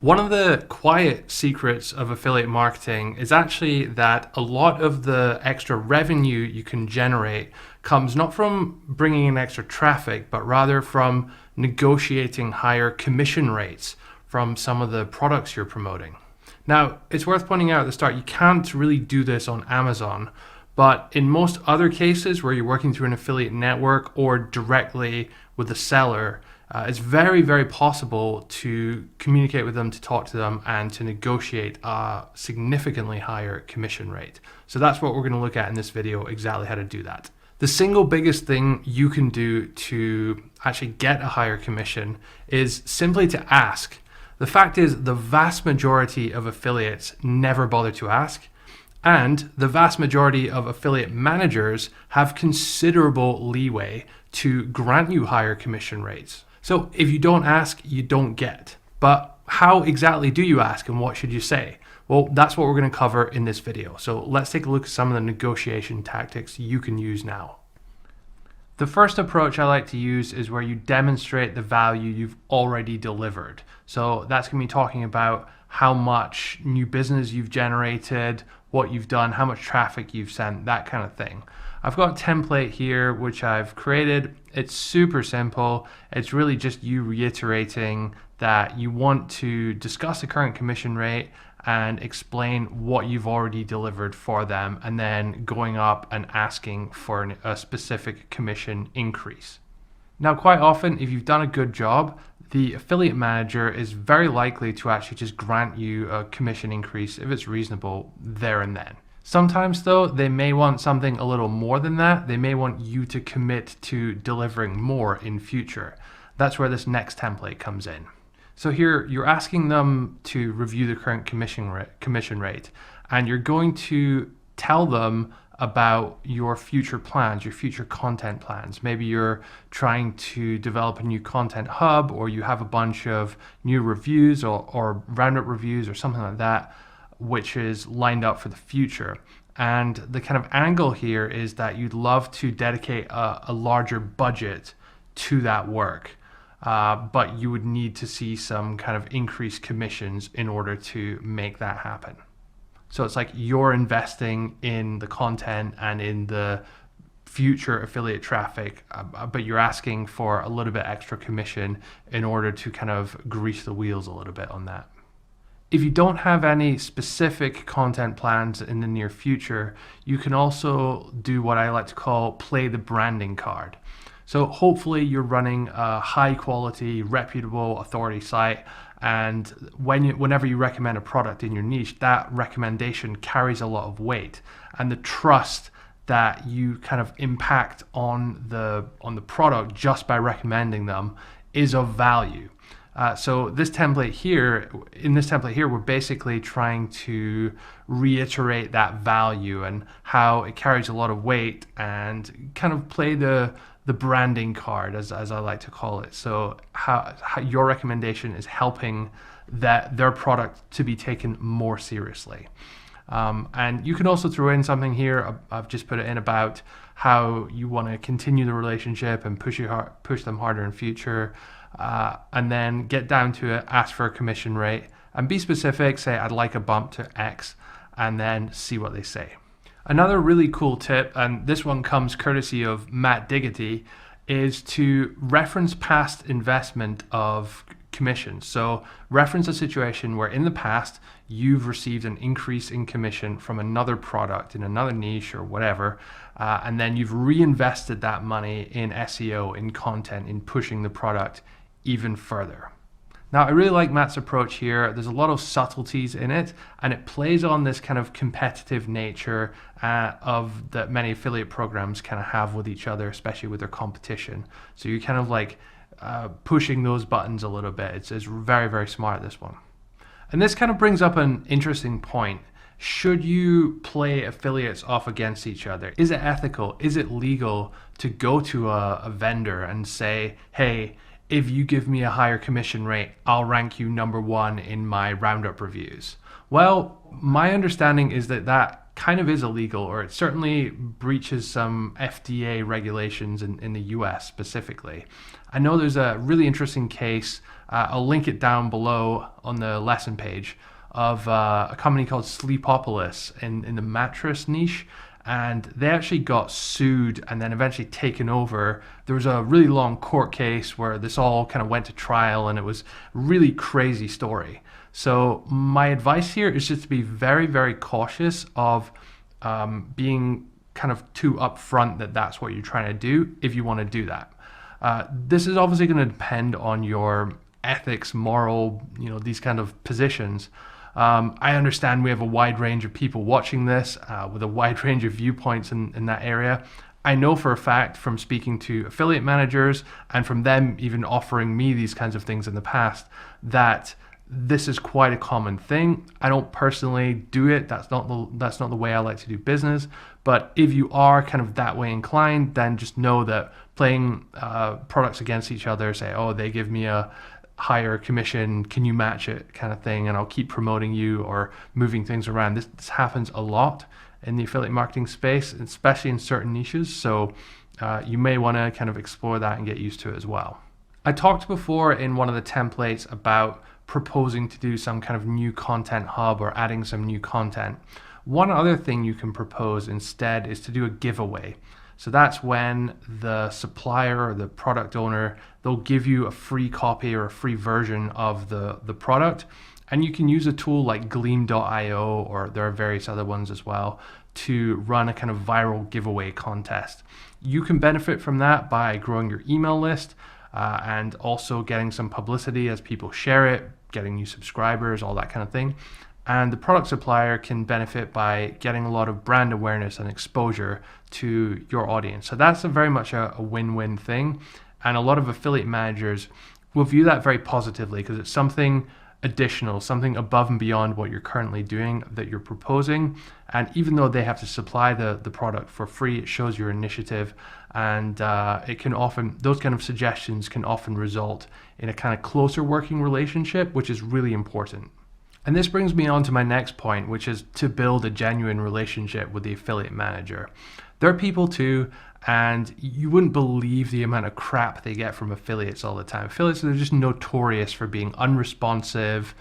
One of the quiet secrets of affiliate marketing is actually that a lot of the extra revenue you can generate comes not from bringing in extra traffic, but rather from negotiating higher commission rates from some of the products you're promoting. Now, it's worth pointing out at the start, you can't really do this on Amazon, but in most other cases where you're working through an affiliate network or directly with the seller, it's very, very possible to communicate with them, to talk to them, and to negotiate a significantly higher commission rate. So that's what we're going to look at in this video, exactly how to do that. The single biggest thing you can do to actually get a higher commission is simply to ask. The fact is, the vast majority of affiliates never bother to ask, and the vast majority of affiliate managers have considerable leeway to grant you higher commission rates. So if you don't ask, you don't get. But how exactly do you ask, and what should you say? Well, that's what we're going to cover in this video. So let's take a look at some of the negotiation tactics you can use now. The first approach I like to use is where you demonstrate the value you've already delivered. So that's going to be talking about how much new business you've generated, what you've done, how much traffic you've sent, that kind of thing. I've got a template here which I've created. It's super simple. It's really just you reiterating that you want to discuss the current commission rate and explain what you've already delivered for them, and then going up and asking for a specific commission increase. Now, quite often, if you've done a good job, the affiliate manager is very likely to actually just grant you a commission increase if it's reasonable there and then. Sometimes though, they may want something a little more than that. They may want you to commit to delivering more in future. That's where this next template comes in. So here you're asking them to review the current commission rate, and you're going to tell them about your future plans, your future content plans. Maybe you're trying to develop a new content hub, or you have a bunch of new reviews or roundup reviews or something like that, which is lined up for the future. And the kind of angle here is that you'd love to dedicate a larger budget to that work, but you would need to see some kind of increased commissions in order to make that happen. So it's like you're investing in the content and in the future affiliate traffic, but you're asking for a little bit extra commission in order to kind of grease the wheels a little bit on that. If you don't have any specific content plans in the near future, you can also do what I like to call play the branding card. So hopefully you're running a high quality, reputable authority site, and whenever you recommend a product in your niche, that recommendation carries a lot of weight, and the trust that you kind of impact on the product just by recommending them is of value. So in this template here, we're basically trying to reiterate that value and how it carries a lot of weight, and kind of play the branding card, as I like to call it. So how your recommendation is helping their product to be taken more seriously. And you can also throw in something here. I've just put it in about how you want to continue the relationship and push them harder in future. And then get down to it, ask for a commission rate, and be specific, say I'd like a bump to X, and then see what they say. Another really cool tip, and this one comes courtesy of Matt Diggity, is to reference past investment of commissions. So reference a situation where in the past you've received an increase in commission from another product in another niche or whatever, and then you've reinvested that money in SEO, in content, in pushing the product even further. Now, I really like Matt's approach here. There's a lot of subtleties in it, and it plays on this kind of competitive nature of that many affiliate programs kind of have with each other, especially with their competition. So you're kind of like pushing those buttons a little bit. It's very, very smart, this one. And this kind of brings up an interesting point. Should you play affiliates off against each other? Is it ethical? Is it legal to go to a vendor and say, hey, if you give me a higher commission rate, I'll rank you #1 in my roundup reviews? Well, my understanding is that kind of is illegal, or it certainly breaches some FDA regulations in the US specifically. I know there's a really interesting case, I'll link it down below on the lesson page, of a company called Sleepopolis in the mattress niche. And they actually got sued and then eventually taken over. There was a really long court case where this all kind of went to trial, and it was a really crazy story. So my advice here is just to be very, very cautious of being kind of too upfront that that's what you're trying to do if you want to do that. This is obviously going to depend on your ethics, moral, these kind of positions. I understand we have a wide range of people watching this with a wide range of viewpoints in that area. I know for a fact from speaking to affiliate managers and from them even offering me these kinds of things in the past that this is quite a common thing. I don't personally do it. That's not the way I like to do business. But if you are kind of that way inclined, then just know that playing products against each other, say, oh, they give me a higher commission, can you match it, kind of thing, and I'll keep promoting you or moving things around. This happens a lot in the affiliate marketing space, especially in certain niches. So you may want to kind of explore that and get used to it as well. I talked before in one of the templates about proposing to do some kind of new content hub or adding some new content. One other thing you can propose instead is to do a giveaway. So that's when the supplier or the product owner, they'll give you a free copy or a free version of the product. And you can use a tool like Gleam.io, or there are various other ones as well, to run a kind of viral giveaway contest. You can benefit from that by growing your email list and also getting some publicity as people share it, getting new subscribers, all that kind of thing. And the product supplier can benefit by getting a lot of brand awareness and exposure to your audience. So that's very much a win-win thing. And a lot of affiliate managers will view that very positively because it's something additional, something above and beyond what you're currently doing that you're proposing. And even though they have to supply the product for free, it shows your initiative. And it can often, those kind of suggestions can often result in a kind of closer working relationship, which is really important. And this brings me on to my next point, which is to build a genuine relationship with the affiliate manager. There are people too, and you wouldn't believe the amount of crap they get from affiliates all the time. Affiliates are just notorious for being unresponsive,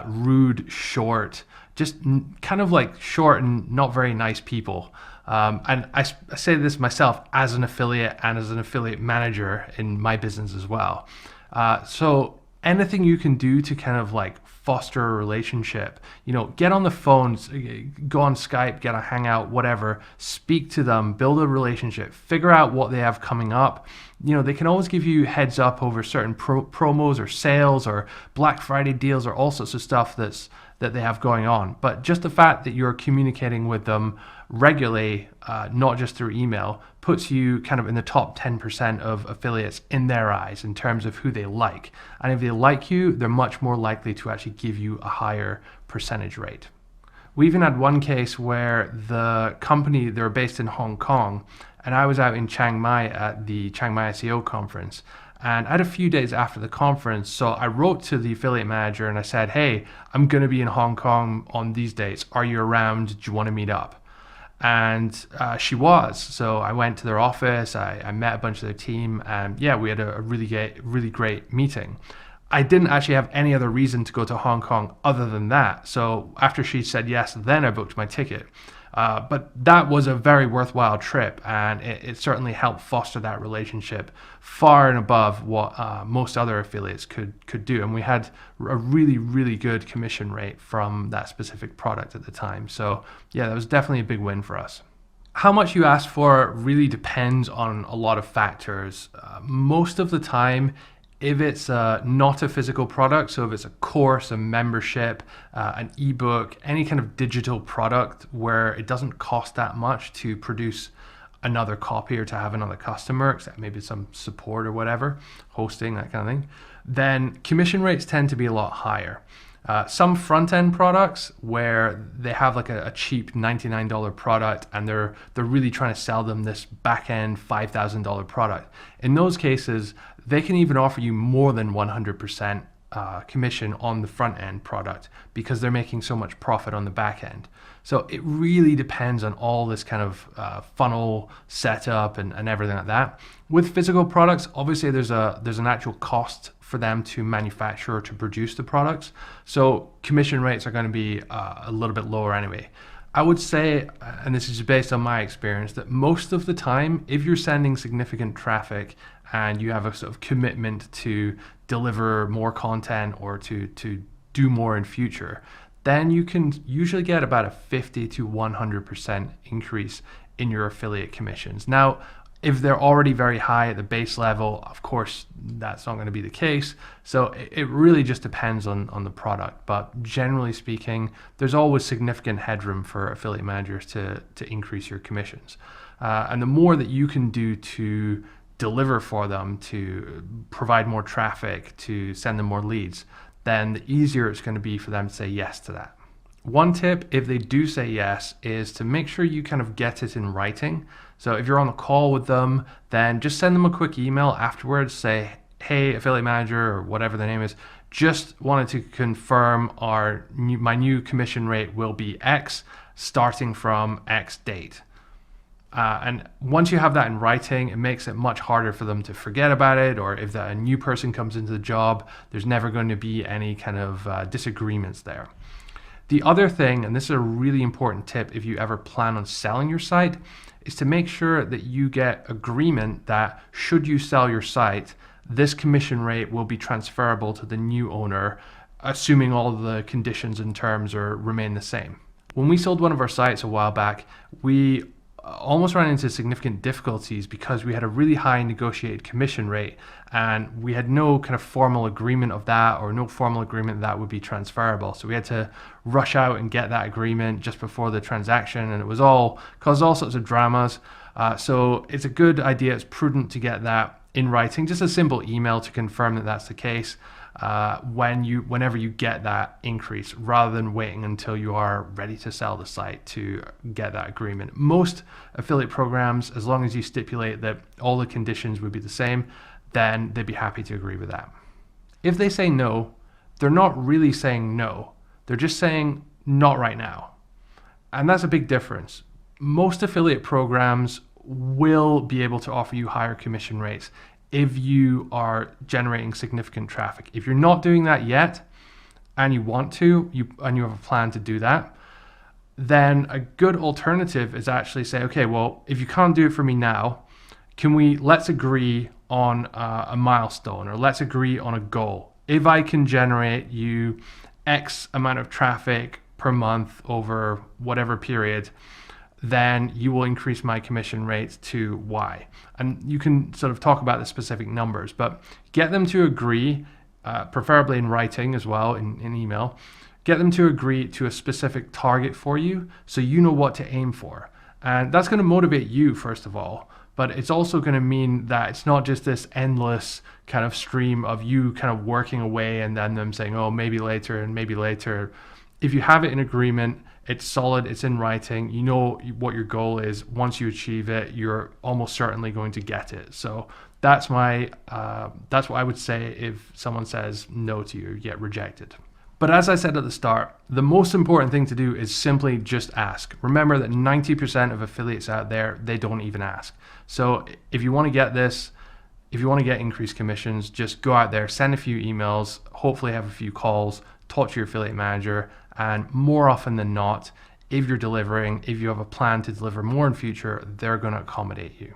rude, short, just kind of like short and not very nice people. And I say this myself as an affiliate and as an affiliate manager in my business as well. So anything you can do to kind of like foster a relationship, get on the phones, go on Skype, get a hangout, whatever, speak to them, build a relationship, figure out what they have coming up. They can always give you heads up over certain promos or sales or Black Friday deals or all sorts of stuff that they have going on. But just the fact that you're communicating with them regularly, not just through email, puts you kind of in the top 10% of affiliates in their eyes in terms of who they like. And if they like you, they're much more likely to actually give you a higher percentage rate. We even had one case where the company, they're based in Hong Kong, and I was out in Chiang Mai at the Chiang Mai SEO conference. And I had a few days after the conference, so I wrote to the affiliate manager and I said, hey, I'm going to be in Hong Kong on these dates. Are you around? Do you want to meet up? And she was. So I went to their office, I met a bunch of their team, and yeah, we had a really great meeting. I didn't actually have any other reason to go to Hong Kong other than that. So after she said yes, then I booked my ticket. But that was a very worthwhile trip, and it certainly helped foster that relationship far and above what most other affiliates could do. And we had a really, really good commission rate from that specific product at the time. So yeah, that was definitely a big win for us. How much you ask for really depends on a lot of factors. Most of the time, if it's not a physical product, so if it's a course, a membership, an ebook, any kind of digital product where it doesn't cost that much to produce another copy or to have another customer, except maybe some support or whatever, hosting, that kind of thing, then commission rates tend to be a lot higher. Some front-end products where they have like a cheap $99 product and they're really trying to sell them this back-end $5,000 product. In those cases, they can even offer you more than 100% commission on the front end product because they're making so much profit on the back end. So it really depends on all this kind of funnel setup and everything like that. With physical products, obviously there's an actual cost for them to manufacture or to produce the products. So commission rates are going to be a little bit lower anyway. I would say, and this is based on my experience, that most of the time, if you're sending significant traffic and you have a sort of commitment to deliver more content or to do more in future, then you can usually get about a 50 to 100% increase in your affiliate commissions. Now, if they're already very high at the base level, of course, that's not going to be the case. So it really just depends on the product. But generally speaking, there's always significant headroom for affiliate managers to increase your commissions. And the more that you can do to deliver for them, to provide more traffic, to send them more leads, then the easier it's going to be for them to say yes to that. One tip, if they do say yes, is to make sure you kind of get it in writing. So if you're on a call with them, then just send them a quick email afterwards, say, hey, affiliate manager, or whatever the name is, just wanted to confirm my new commission rate will be X starting from X date. And once you have that in writing, it makes it much harder for them to forget about it, or if a new person comes into the job, there's never going to be any kind of disagreements there. The other thing, and this is a really important tip if you ever plan on selling your site, is to make sure that you get agreement that should you sell your site, this commission rate will be transferable to the new owner, assuming all the conditions and terms remain the same. When we sold one of our sites a while back, we almost ran into significant difficulties because we had a really high negotiated commission rate and we had no kind of formal agreement of that, or no formal agreement that would be transferable. So we had to rush out and get that agreement just before the transaction, and it was caused all sorts of dramas. So it's a good idea, it's prudent to get that in writing, just a simple email to confirm that that's the case whenever you get that increase, rather than waiting until you are ready to sell the site to get that agreement. Most affiliate programs, as long as you stipulate that all the conditions would be the same, then they'd be happy to agree with that. If they say no, they're not really saying no. They're just saying not right now. And that's a big difference. Most affiliate programs will be able to offer you higher commission rates if you are generating significant traffic. If you're not doing that yet and you want to, and you have a plan to do that, then a good alternative is actually say, okay, well, if you can't do it for me now, let's agree on a milestone, or let's agree on a goal. If I can generate you X amount of traffic per month over whatever period, then you will increase my commission rate to Y. And you can sort of talk about the specific numbers, but get them to agree, preferably in writing as well, in email. Get them to agree to a specific target for you so you know what to aim for. And that's going to motivate you, first of all, but it's also going to mean that it's not just this endless kind of stream of you kind of working away and then them saying, oh, maybe later and maybe later. If you have it in agreement, it's solid, it's in writing, you know what your goal is. Once you achieve it, you're almost certainly going to get it. So that's what I would say if someone says no to you, get rejected. But as I said at the start, the most important thing to do is simply just ask. Remember that 90% of affiliates out there, they don't even ask. So if you want to get this, if you want to get increased commissions, just go out there, send a few emails, hopefully have a few calls, talk to your affiliate manager, and more often than not, if you're delivering, if you have a plan to deliver more in future, they're going to accommodate you.